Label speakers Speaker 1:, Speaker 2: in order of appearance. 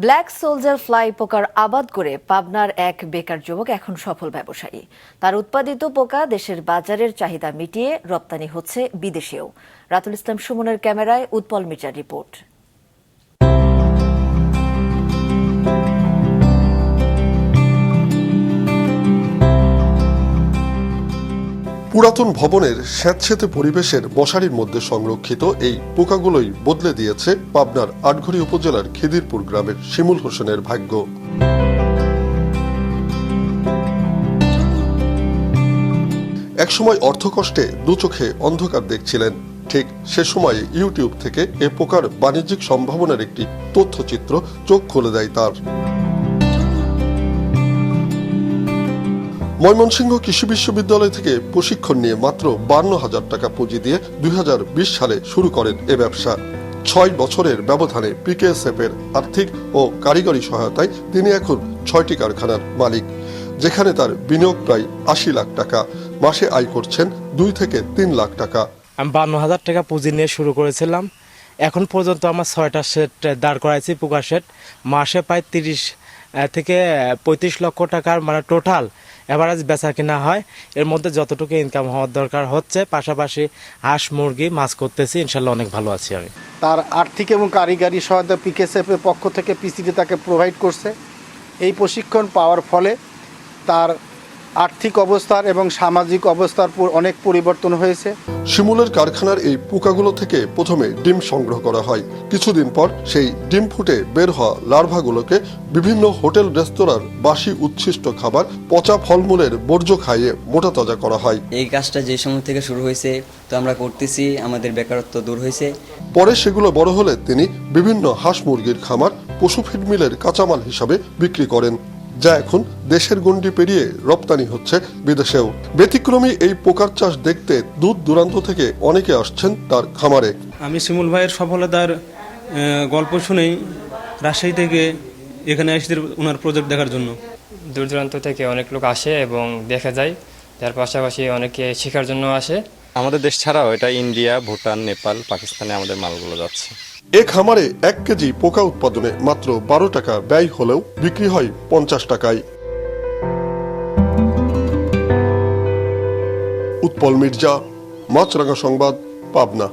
Speaker 1: Black soldier fly পোকার আবাদ করে পাবনার এক বেকার যুবক এখন সফল ব্যবসায়ী। তার উৎপাদিত পোকা দেশের বাজারের চাহিদা মিটিয়ে রপ্তানি হচ্ছে বিদেশেও। রাতুল ইসলাম সুমনের ক্যামেরায় উৎপল মির্জার রিপোর্ট।
Speaker 2: পুরাতন ভবনের স্যাঁতসেঁতে পরিবেশের মশারির মধ্যে সংরক্ষিত এই পোকাগুলোই বদলে দিয়েছে পাবনার আটঘরিয়া উপজেলার খিদিরপুর গ্রামের শিমুল হোসেনের ভাগ্য। একসময় অর্থকষ্টে দু চোখে অন্ধকার দেখছিলেন, ঠিক সে সময় ইউটিউব থেকে এ পোকার বাণিজ্যিক সম্ভাবনার একটি তথ্যচিত্র চোখ খুলে দেয় তার। ময়মনসিংহ কৃষি বিশ্ববিদ্যালয় থেকে প্রশিক্ষণ নিয়ে মাত্র 52,000 টাকা পুঁজি দিয়ে 2020 সালে শুরু করেন এ ব্যবসা। 6 বছরের ব্যবধানে পিকেএসএফ এর আর্থিক ও কারিগরি সহায়তায় তিনি এখন 6টি কারখানার মালিক, যেখানে তার বিনিয়োগ প্রায় 80 লাখ টাকা। মাসে আয় করছেন 2 থেকে 3 লাখ টাকা।
Speaker 3: আমি 52,000 টাকা পুঁজি নিয়ে শুরু করেছিলাম। এখন পর্যন্ত আমার 6টা সেট দাঁড় করাইছি, পোকা সেট। মাসে প্রায় 30 থেকে 35 লক্ষ টাকার টোটাল এভারেজ বেচা কিনা হয়। এর মধ্যে যতটুকু ইনকাম হওয়ার দরকার হচ্ছে, পাশাপাশি হাঁস মুরগি মাছ করতেছি। ইনশাল্লাহ অনেক ভালো আছি আমি।
Speaker 4: তার আর্থিক এবং কারিগরি সহায়তা পিকেএসএফ এর পক্ষ থেকে পিসিডি তাকে প্রোভাইড করছে। এই প্রশিক্ষণ পাওয়ার ফলে তার আর্থিক অবস্থার এবং সামাজিক অবস্থার অনেক পরিবর্তন হয়েছে।
Speaker 2: শিমুলের কারখানার এই পোকাগুলো থেকে প্রথমে ডিম সংগ্রহ করা হয়। কিছুদিন পর সেই ডিম ফুটে বের হওয়া লার্ভাগুলোকে বিভিন্ন হোটেল রেস্তোরাঁর বাসি উচ্ছিষ্ট খাবার, পচা ফলমূলের বর্জ্য খাইয়ে মোটা তাজা করা হয়।
Speaker 5: এই কাজটা যে সময় থেকে শুরু হয়েছে তো আমরা করতেছি, আমাদের বেকারত্ব দূর হয়েছে।
Speaker 2: পরে সেগুলো বড় হলে তিনি বিভিন্ন হাঁস মুরগির খামার, পশু ফিড মিলের কাঁচামাল হিসাবে বিক্রি করেন, যা এখন দেশের গণ্ডি পেরিয়ে রপ্তানি হচ্ছে বিদেশেও। ব্যতিক্রমী এই পোকার চাষ দেখতে দূর দূরান্ত থেকে অনেকে আসছেন তার খামারে।
Speaker 6: আমি শিমুল ভাইয়ের সফলতার গল্প শুনেই রাজশাহী থেকে এখানে আসছে ওনার প্রজেক্ট দেখার জন্য।
Speaker 7: দূর দূরান্ত থেকে অনেক লোক আসে এবং দেখা যায়, তার পাশাপাশি অনেকে শেখার জন্য আসে।
Speaker 8: আমাদের দেশ ছাড়াও এটা ইন্ডিয়া, ভুটান, নেপাল, পাকিস্তানে আমাদের মালগুলো যাচ্ছে।
Speaker 2: এ খামারে 1 কেজি পোকা উৎপাদনে মাত্র 12 টাকা ব্যয় হলেও বিক্রি হয় 50 টাকায়। উৎপল মির্জা, মাছরাঙা সংবাদ, পাবনা।